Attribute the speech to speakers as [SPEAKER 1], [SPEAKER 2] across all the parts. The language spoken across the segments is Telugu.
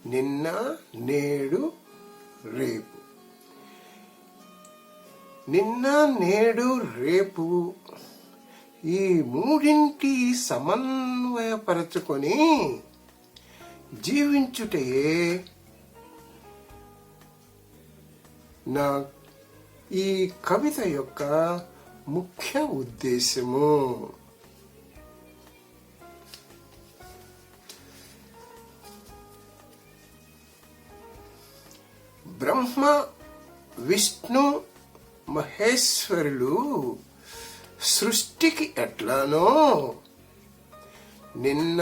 [SPEAKER 1] నిన్న, నేడు, రేపు. నిన్న, నేడు, రేపు ఈ మూడింటి సమన్వయపరచుకొని జీవించుటయే నా ఈ కవిత యొక్క ముఖ్య ఉద్దేశము. బ్రహ్మ, విష్ణు, మహేశ్వరులు సృష్టికి ఎట్లానో నిన్న,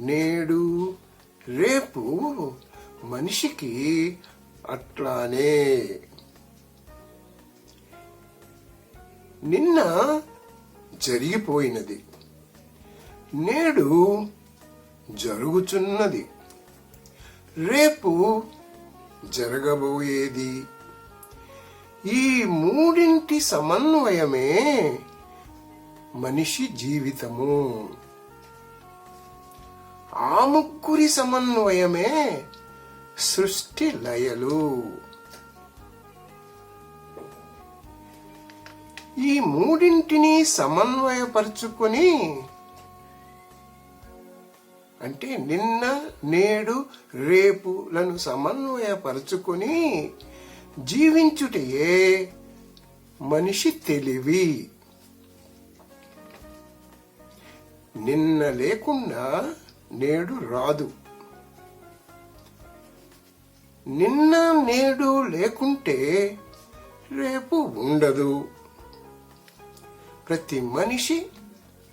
[SPEAKER 1] నేడు, రేపు మనిషికి అట్లానే. నిన్న జరిగిపోయినది, నేడు జరుగుచున్నది, రేపు జరగబోయేది. ఈ మూడింటి సమన్వయమే మనిషి జీవితము. ఆ ముగ్గురి సమన్వయమే సృష్టి లయలు. ఈ మూడింటిని సమన్వయపరుచుకొని అంటే నిన్న, నేడు, రేపులను సమన్వయపరుచుకొని జీవించుటయే మనిషి తెలివి. నిన్న లేకుండా నేడు రాదు. నిన్న, నేడు లేకుంటే రేపు ఉండదు. ప్రతి మనిషి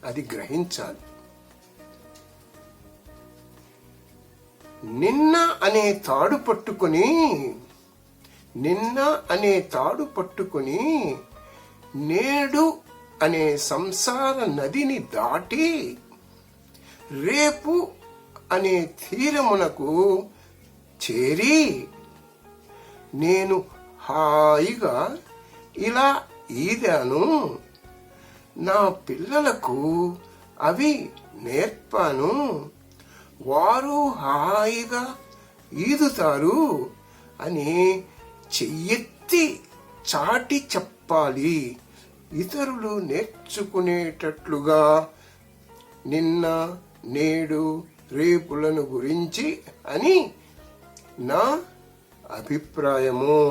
[SPEAKER 1] అది గ్రహించాలి. నిన్న అనే తాడు పట్టుకొని నేడు అనే సంసార నదిని దాటి రేపు అనే తీరమునకు చేరి నేను హాయిగా ఇలా ఈదాను, నా పిల్లలకు అవి నేర్పాను, వారు హాయిగా ఈదుతారు అని చెయ్యెత్తి చాటి చెప్పాలి. ఇతరులు నేర్చుకునేటట్లుగా నిన్న, నేడు, రేపులను గురించి అని నా అభిప్రాయము.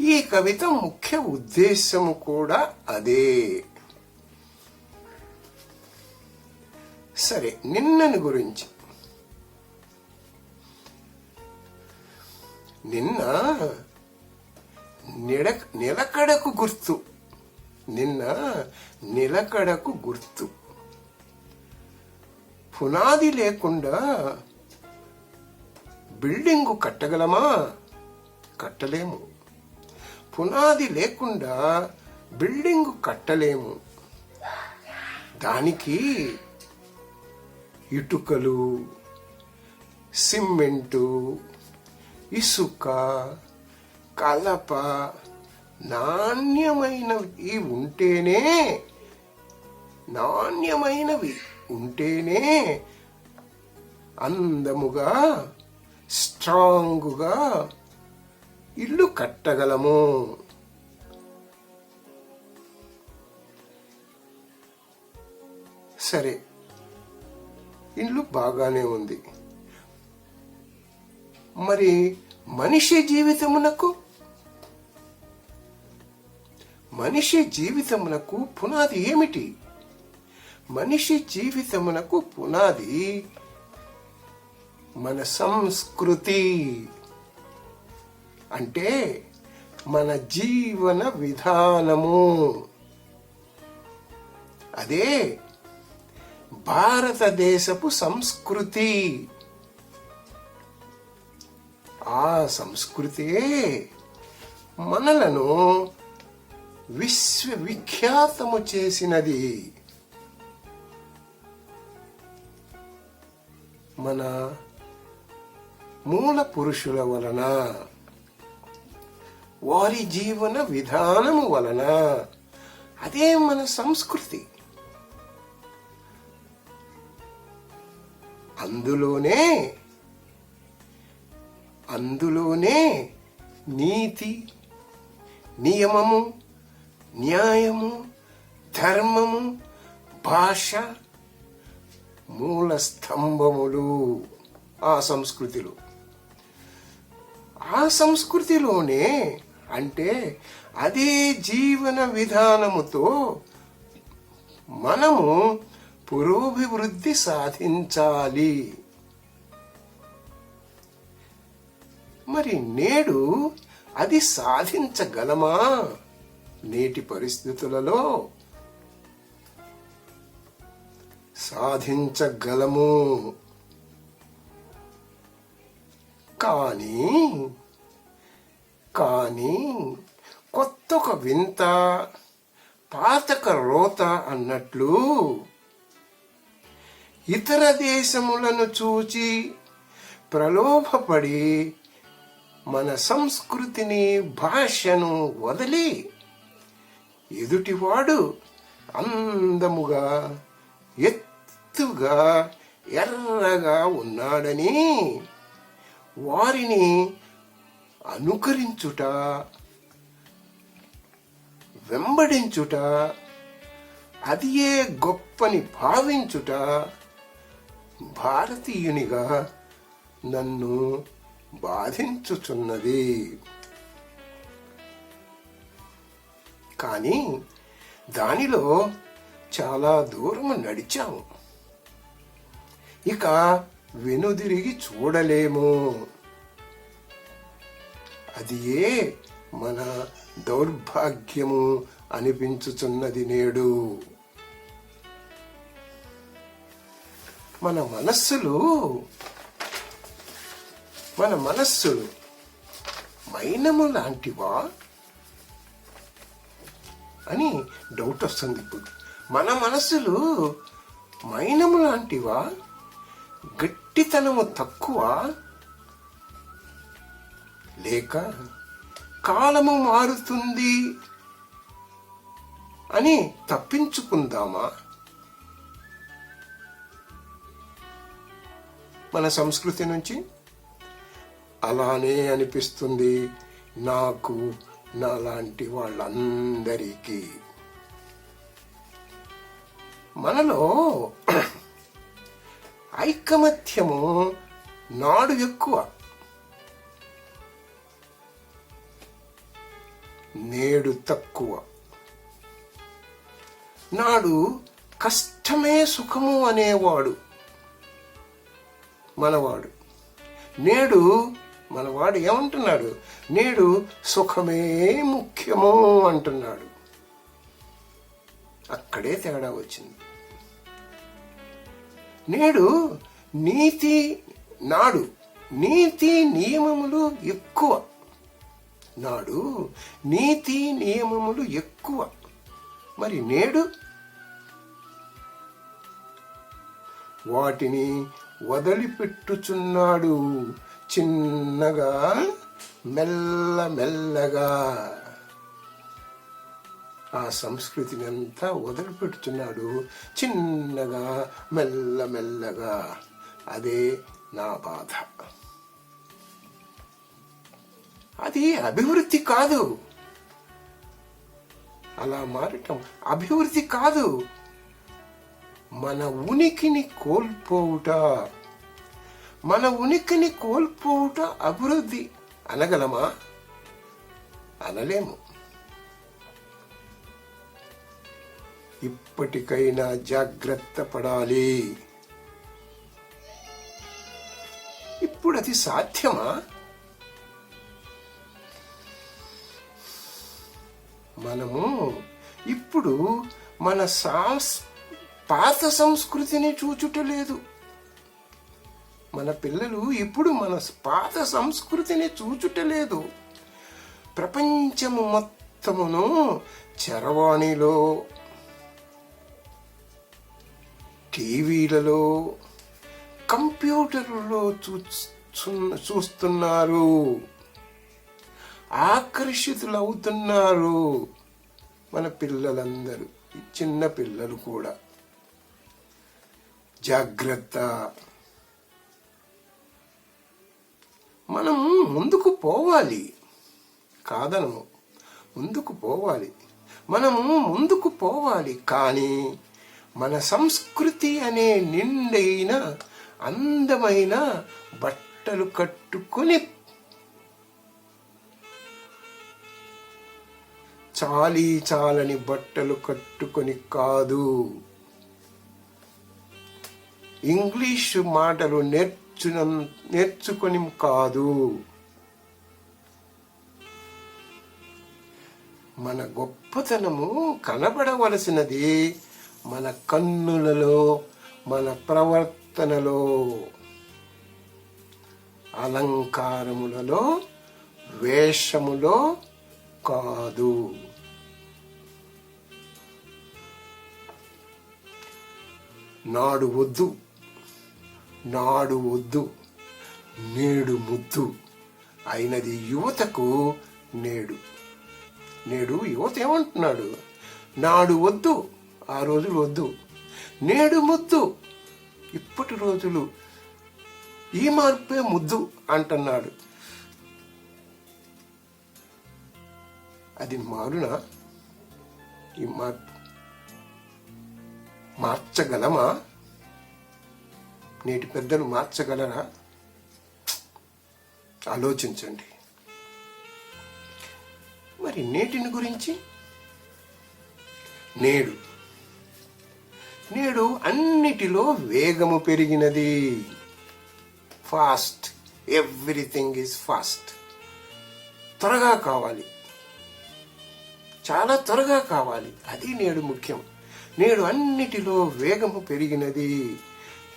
[SPEAKER 1] ఈ కవిత ముఖ్య ఉద్దేశము కూడా అదే. సరే, నిన్నని గురించి. నిన్న నిలకడకు గుర్తు. నిన్న నిలకడకు గుర్తు. పునాది లేకుండా బిల్డింగు కట్టగలమా? కట్టలేము. పునాది లేకుండా బిల్డింగు కట్టలేము. దానికి ఇటుకలు, సిమెంటు, ఇసుక, కలప నాణ్యమైనవి ఉంటేనే అందముగా, స్ట్రాంగుగా ఇల్లు కట్టగలము. సరే, ఇల్లు బాగానే ఉంది. మరి మనిషి జీవితమునకు పునాది ఏమిటి? మనిషి జీవితమునకు పునాది మన సంస్కృతి. అంటే మన జీవన విధానము. అదే భారతదేశపు సంస్కృతి. ఆ సంస్కృతే మనలను విశ్వవిఖ్యాతము చేసినది. మన మూల పురుషుల వలన, వారి జీవన విధానము వలన. అదే మన సంస్కృతి. అందులోనే నీతి, నియమము, న్యాయము, ధర్మము, భాష మూల స్తంభములు. ఆ సంస్కృతిలోనే అంటే అదే జీవన విధానముతో మనము పురోభివృద్ధి సాధించాలి. మరి నేడు అది సాధించగలమా? నేటి పరిస్థితులలో సాధించగలము. కానీ కొత్తొక వింత పాతక రోత అన్నట్లు ఇతర దేశములను చూచి ప్రలోభపడి మన సంస్కృతిని, భాషను వదిలి ఎదుటివాడు అందముగా, ఎత్తుగా, ఎర్రగా ఉన్నాడని వారిని అనుకరించుట, వెంబడించుట, అది ఏ గొప్పని భావించుట భారతీయునిగా నన్ను బాధించుచున్నది. కానీ దానిలో చాలా దూరం నడిచాము. ఇక వెనుదిరిగి చూడలేము. అది ఏ మన దౌర్భాగ్యము అనిపించుచున్నది నేడు. మన మనస్సులు మైనము లాంటివా అని డౌట్ వస్తుంది ఇప్పుడు. మన మనస్సులు మైనము లాంటివా? గట్టితనము తక్కువ? లేక కాలము మారుతుంది అని తప్పించుకుందామా? మన సంస్కృతి నుంచి అలానే అనిపిస్తుంది నాకు, నాలాంటి వాళ్ళందరికీ. మనలో ఐకమత్యము నాడు ఎక్కువ, నేడు తక్కువ. నాడు కష్టమే సుఖము అనేవాడు మనవాడు. నేడు మనవాడు ఏమంటున్నాడు? నేడు సుఖమే ముఖ్యము అంటున్నాడు. అక్కడే తేడా వచ్చింది. నాడు నీతి నియమములు ఎక్కువ. మరి నేడు వాటిని వదిలిపెట్టుచున్నాడు. చిన్నగా, మెల్లమెల్లగా ఆ సంస్కృతిని అంతా వదిలిపెట్టుచున్నాడు. చిన్నగా, మెల్లమెల్లగా. అదే నా బాధ. అది అభివృద్ధి కాదు. అలా మారటం అభివృద్ధి కాదు. మన ఉనికిని కోల్పోవుట అభివృద్ధి అనగలమా? అనలేము. ఇప్పటికైనా జాగ్రత్త పడాలి. ఇప్పుడు అది సాధ్యమా? మనము ఇప్పుడు మన పాత సంస్కృతిని చూచుటలేదు. మన పిల్లలు ఇప్పుడు మన పాత సంస్కృతిని చూచుటలేదు. ప్రపంచము మొత్తమును చరవాణిలో, టీవీలలో, కంప్యూటర్లలో చూస్తున్నారు. ఆకర్షితులవుతున్నారు మన పిల్లలందరూ, చిన్న పిల్లలు కూడా. జాగ్రత్త. మనం ముందుకు పోవాలి, కాదనము, ముందుకు పోవాలి. మనము ముందుకు పోవాలి, కానీ మన సంస్కృతి అనే నిండైన అందమైన బట్టలు కట్టుకొని చాలని బట్టలు కట్టుకొని కాదు, ఇంగ్లీషు మాటలు నేర్చుకొని కాదు, మన గొప్పతనము కనబడవలసినది మన కన్నులలో, మన ప్రవర్తనలో, అలంకారములలో, వేషములో కాదు. నాడు వద్దు, నేడు ముద్దు అయినది యువతకు. నేడు యువత ఏమంటున్నాడు? నాడు వద్దు, ఆ రోజులు వద్దు, నేడు ముద్దు, ఇప్పటి రోజులు, ఈ మార్పే ముద్దు అంటున్నాడు. అది మారునా? ఈ మార్పు మార్చగలమా? నేటి పెద్దలు మార్చగలరా? ఆలోచించండి. మరి నేటిని గురించి, నేడు అన్నిటిలో వేగము పెరిగినది. Fast, everything is fast. త్వరగా కావాలి, చాలా త్వరగా కావాలి. అది నేడు ముఖ్యం. నేడు అన్నిటిలో వేగము పెరిగినది,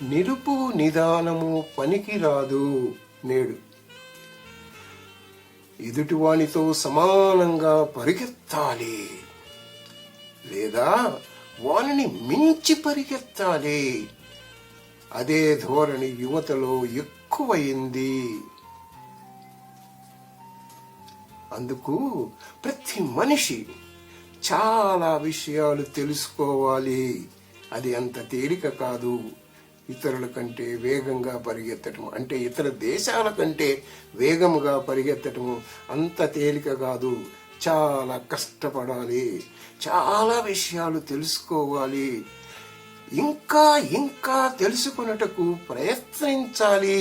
[SPEAKER 1] నిరుపు నిదానము పనికిరాదు. నేడు ఎదుటివానితో సమానంగా పరిగెత్తాలి, లేదా వానిని మించి పరిగెత్తాలి. అదే ధోరణి యువతలో ఎక్కువయింది. అందుకు ప్రతి మనిషి చాలా విషయాలు తెలుసుకోవాలి. అది అంత తేలిక కాదు. ఇతరుల కంటే వేగంగా పరిగెత్తటం అంటే, ఇతర దేశాల కంటే వేగముగా పరిగెత్తటము అంత తేలిక కాదు. చాలా కష్టపడాలి, చాలా విషయాలు తెలుసుకోవాలి, ఇంకా తెలుసుకున్నటకు ప్రయత్నించాలి.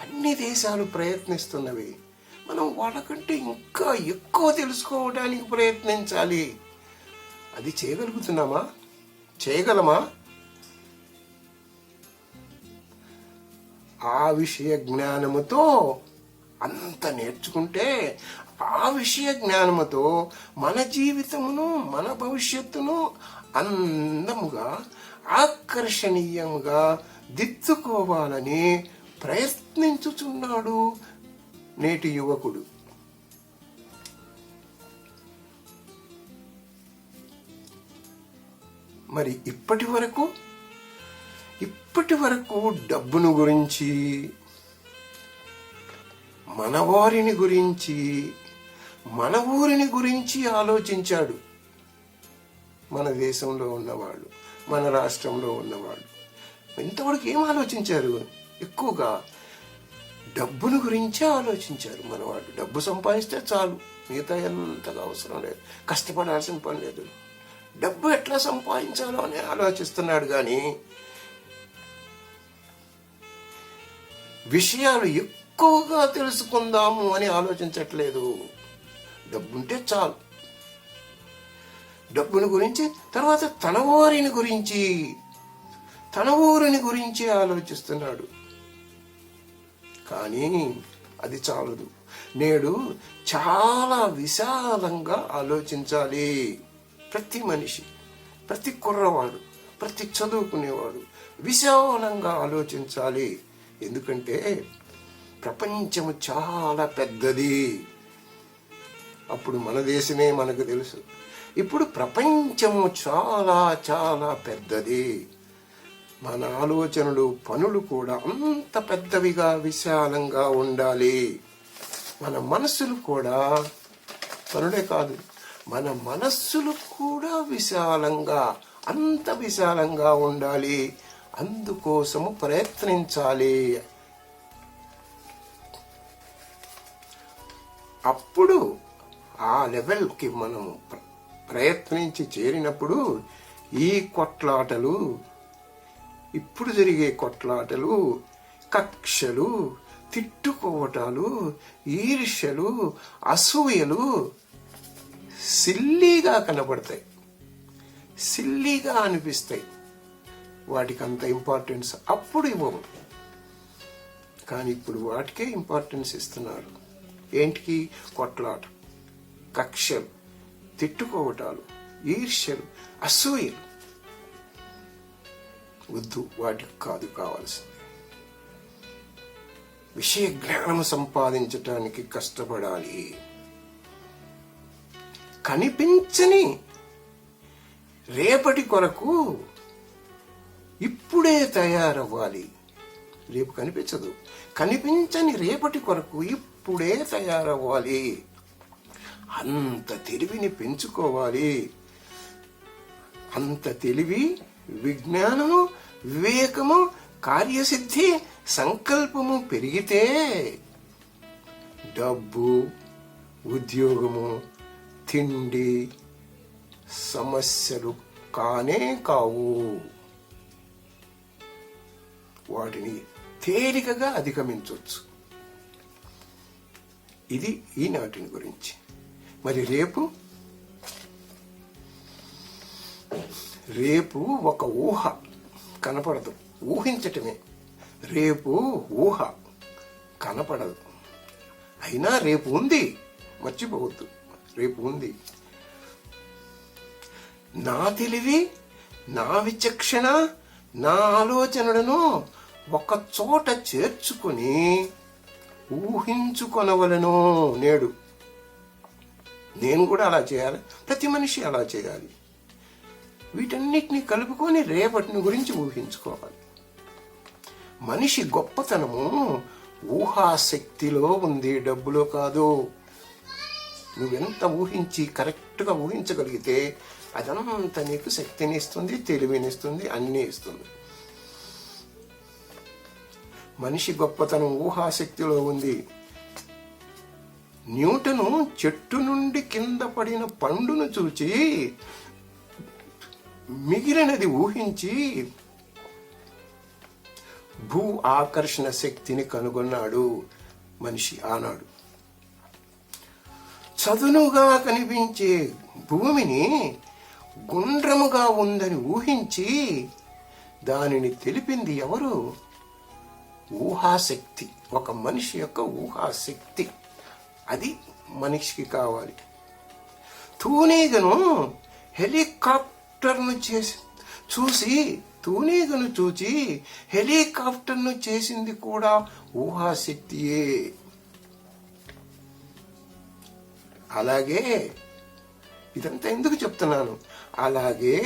[SPEAKER 1] అన్ని దేశాలు ప్రయత్నిస్తున్నవి. మనం వాళ్ళకంటే ఇంకా ఎక్కువ తెలుసుకోవడానికి ప్రయత్నించాలి. అది చేయగలుగుతున్నామా? చేయగలమా? ఆ విషయ జ్ఞానముతో అంత నేర్చుకుంటే, ఆ విషయ జ్ఞానముతో మన జీవితమును, మన భవిష్యత్తును అందముగా, ఆకర్షణీయంగా దిద్దుకోవాలని ప్రయత్నించుచున్నాడు నేటి యువకుడు. మరి ఇప్పటి వరకు డబ్బును గురించి, మన వారిని గురించి, మన ఊరిని గురించి ఆలోచించాడు. మన దేశంలో ఉన్నవాళ్ళు, మన రాష్ట్రంలో ఉన్నవాళ్ళు ఇంతవరకు ఏం ఆలోచించారు? ఎక్కువగా డబ్బును గురించే ఆలోచించారు. మనవాళ్ళు డబ్బు సంపాదిస్తే చాలు, మిగతా ఎంతగా అవసరం లేదు, కష్టపడాల్సిన పని లేదు. డబ్బు ఎట్లా సంపాదించాలో అని ఆలోచిస్తున్నాడు, కానీ విషయాలు ఎక్కువగా తెలుసుకుందాము అని ఆలోచించట్లేదు. డబ్బుంటే చాలు. డబ్బుని గురించి, తర్వాత తన ఊరిని గురించి ఆలోచిస్తున్నాడు. కానీ అది చాలదు. నేడు చాలా విశాలంగా ఆలోచించాలి. ప్రతి మనిషి, ప్రతి కుర్రవాడు, ప్రతి చదువుకునేవాడు విశాలంగా ఆలోచించాలి. ఎందుకంటే ప్రపంచము చాలా పెద్దది. అప్పుడు మన దేశమే మనకు తెలుసు. ఇప్పుడు ప్రపంచము చాలా చాలా పెద్దది. మన ఆలోచనలు, పనులు కూడా అంత పెద్దవిగా, విశాలంగా ఉండాలి. మన మనస్సులు కూడా, పనులే కాదు, మన మనస్సులు కూడా విశాలంగా, అంత విశాలంగా ఉండాలి. అందుకోసము ప్రయత్నించాలి. అప్పుడు ఆ లెవెల్కి మనం ప్రయత్నించి చేరినప్పుడు ఈ కొట్లాటలు, ఇప్పుడు జరిగే కొట్లాటలు, కక్షలు, తిట్టుకోవటాలు, ఈర్ష్యలు, అసూయలు సిల్లీగా కనబడతాయి, సిల్లీగా అనిపిస్తాయి. వాటికి అంత ఇంపార్టెన్స్ అప్పుడు ఇవ్వము, కానీ ఇప్పుడు వాటికే ఇంపార్టెన్స్ ఇస్తున్నారు. ఏంటికి? కొట్లాట, కక్షలు, తిట్టుకోవటాలు, ఈర్ష్యలు, అసూయలు. వద్దు, వాటికి కాదు కావాల్సింది. విషయ జ్ఞానం సంపాదించటానికి కష్టపడాలి. కనిపించని రేపటి కొరకు ఇప్పుడే తయారవ్వాలి. రేపు కనిపించదు. కనిపించని రేపటి కొరకు ఇప్పుడే తయారవ్వాలి. అంత తెలివిని పెంచుకోవాలి. అంత తెలివి, విజ్ఞానము, వివేకము, కార్యసిద్ధి, సంకల్పము పెరిగితే డబ్బు, ఉద్యోగము, తిండి సమస్యలు కానే కావు. వాటిని తేలికగా అధిగమించవచ్చు. ఇది ఈనాటిని గురించి. మరి రేపు ఒక ఊహ కనపడదు, ఊహించటమే. రేపు ఊహ కనపడదు, అయినా రేపు ఉంది, మర్చిపోవద్దు. రేపు ఉంది. నా తెలివి, నా విచక్షణ, నా ఆలోచనలను ఒక చోట చేర్చుకుని ఊహించుకొనవలను. నేడు నేను కూడా అలా చేయాలి, ప్రతి మనిషి అలా చేయాలి. వీటన్నిటినీ కలుపుకొని రేపటిని గురించి ఊహించుకోవాలి. మనిషి గొప్పతనము ఊహాశక్తిలో ఉంది, డబ్బులో కాదు. నువ్వెంత ఊహించి కరెక్ట్గా ఊహించగలిగితే అదంతా నీకు శక్తిని ఇస్తుంది, తెలివినిస్తుంది, అన్నీ ఇస్తుంది. మనిషి గొప్పతనం ఊహాశక్తిలో ఉంది. న్యూటను చెట్టు నుండి కింద పడిన పండును చూచి మిగిలినది ఊహించి భూ ఆకర్షణ శక్తిని కనుగొన్నాడు మనిషి ఆనాడు. చదునుగా కనిపించే భూమిని గుండ్రముగా ఉందని ఊహించి దానిని తెలిపింది ఎవరు? ఊహాశక్తి. ఒక మనిషి యొక్క ఊహాశక్తి. అది మనిషికి కావాలి. తూనీగను హెలికాప్టర్ను చూసి హెలికాప్టర్ను చేసింది కూడా ఊహాశక్తియే. అలాగే ఇదంతా ఎందుకు చెప్తున్నాను? అలాగే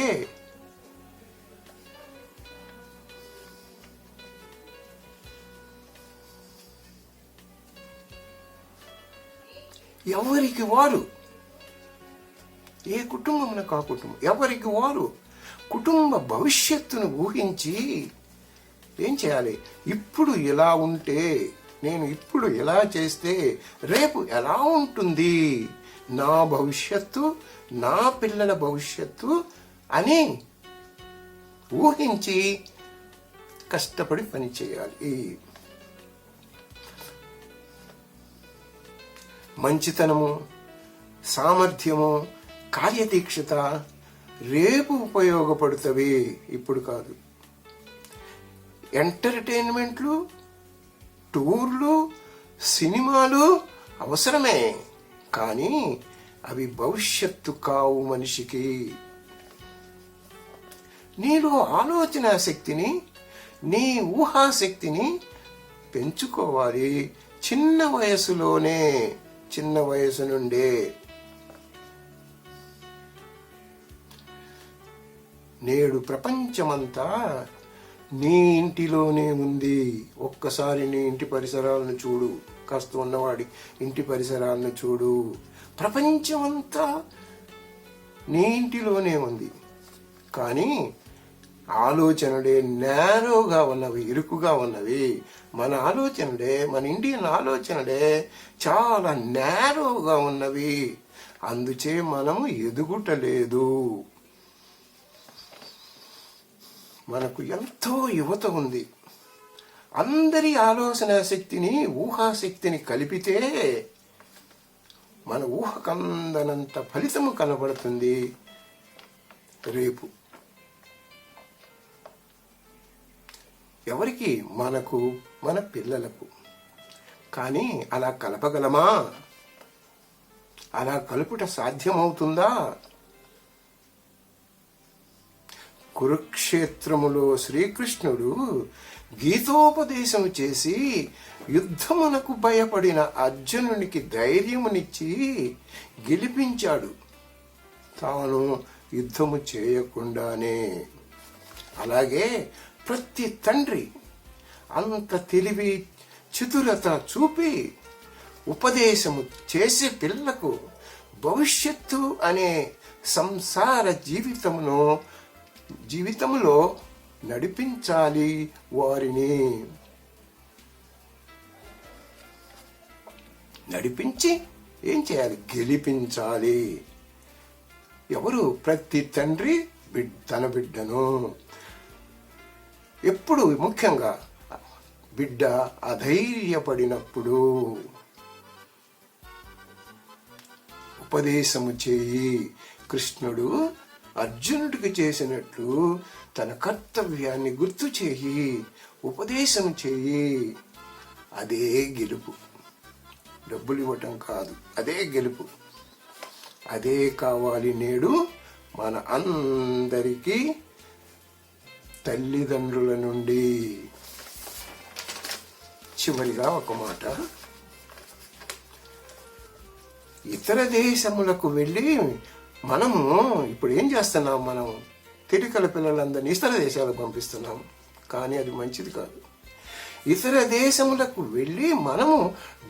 [SPEAKER 1] ఎవరికి వారు, ఏ కుటుంబమునకు ఆ కుటుంబం, ఎవరికి వారు కుటుంబ భవిష్యత్తును ఊహించి ఏం చేయాలి? ఇప్పుడు ఎలా ఉంటే, నేను ఇప్పుడు ఎలా చేస్తే రేపు ఎలా ఉంటుంది నా భవిష్యత్తు, నా పిల్లల భవిష్యత్తు అని ఊహించి కష్టపడి పని చేయాలి. మంచితనము, సామర్థ్యము, కార్యదీక్షత రేపు ఉపయోగపడుతవి, ఇప్పుడు కాదు. ఎంటర్టైన్మెంట్లు, టూర్లు, సినిమాలు అవసరమే, కానీ అవి భవిష్యత్తు కావు మనిషికి. నీలో ఆలోచన శక్తిని, నీ ఊహాశక్తిని పెంచుకోవాలి. చిన్న వయసులోనే, చిన్న వయసు నుండే. నేడు ప్రపంచమంతా నీ ఇంటిలోనే ఉంది. ఒక్కసారి నీ ఇంటి పరిసరాలను చూడు, కాస్త ఉన్నవాడి ఇంటి పరిసరాలను చూడు. ప్రపంచమంతా నీ ఇంటిలోనే ఉంది, కానీ ఆలోచనలే నేరోగా ఉన్నవి, ఇరుకుగా ఉన్నవి. మన ఆలోచనలే, మన ఇండియన్ ఆలోచనలే చాలా నేరోగా ఉన్నవి. అందుచే మనము ఎదుగుటలేదు. మనకు ఎంతో యువత ఉంది. అందరి ఆలోచన శక్తిని, ఊహాశక్తిని కలిపితే మన ఊహకందనంత ఫలితము కనబడుతుంది రేపు. ఎవరికి? మనకు, మన పిల్లలకు. కానీ అలా కలపగలమా? అలా కలుపుట సాధ్యమవుతుందా? కురుక్షేత్రములో శ్రీకృష్ణుడు గీతోపదేశం చేసి యుద్ధమునకు భయపడిన అర్జునునికి ధైర్యమునిచ్చి గెలిపించాడు, తాను యుద్ధము చేయకుండానే. అలాగే ప్రతి తండ్రి అంత తెలివి, చతురత చూపి ఉపదేశము చేసే పిల్లకు భవిష్యత్తు అనే సంసార జీవితములో నడిపించాలి వారిని. నడిపించి ఏం చేయాలి? గెలిపించాలి. ఎవరు? ప్రతి తండ్రి తన బిడ్డను. ఎప్పుడు? ముఖ్యంగా బిడ్డ అధైర్యపడినప్పుడు ఉపదేశము చేయి. కృష్ణుడు అర్జునుడికి చేసినట్లు తన కర్తవ్యాన్ని గుర్తు చేయి, ఉపదేశం చేయి. అదే గెలుపు. డబ్బులు ఇవ్వటం కాదు, అదే గెలుపు. అదే కావాలి నేడు మన అందరికీ తల్లిదండ్రుల నుండి. చివరిగా ఒక మాట. ఇతర దేశములకు వెళ్ళి మనము ఇప్పుడు ఏం చేస్తున్నాం? మనం తిరికల పిల్లలందరినీ ఇతర దేశాలకు పంపిస్తున్నాం. కానీ అది మంచిది కాదు. ఇతర దేశములకు వెళ్ళి మనము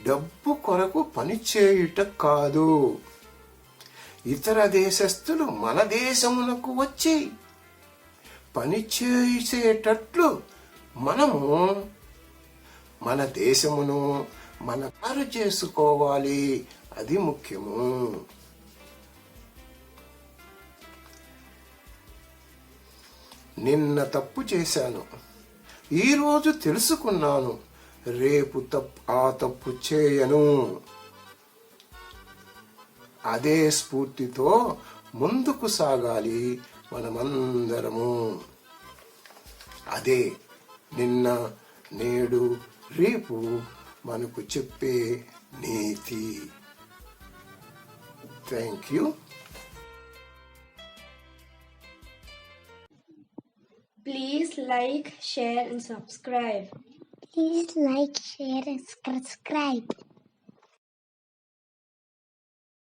[SPEAKER 1] డబ్బు కొరకు పనిచేయుట కాదు. ఇతర దేశస్థులు మన దేశమునకు వచ్చి పని చేసేటట్లు మనము మన దేశమును మన కారు చేసుకోవాలి. అది ముఖ్యము. నిన్న తప్పు చేశాను, ఈరోజు తెలుసుకున్నాను, రేపు ఆ తప్పు చేయను. అదే స్ఫూర్తితో ముందుకు సాగాలి మనమందరము. అదే నిన్న, నేడు, రేపు మనకు చెప్పే నీతి. Thank you.
[SPEAKER 2] Please like, share and subscribe.
[SPEAKER 3] Please like, share and subscribe.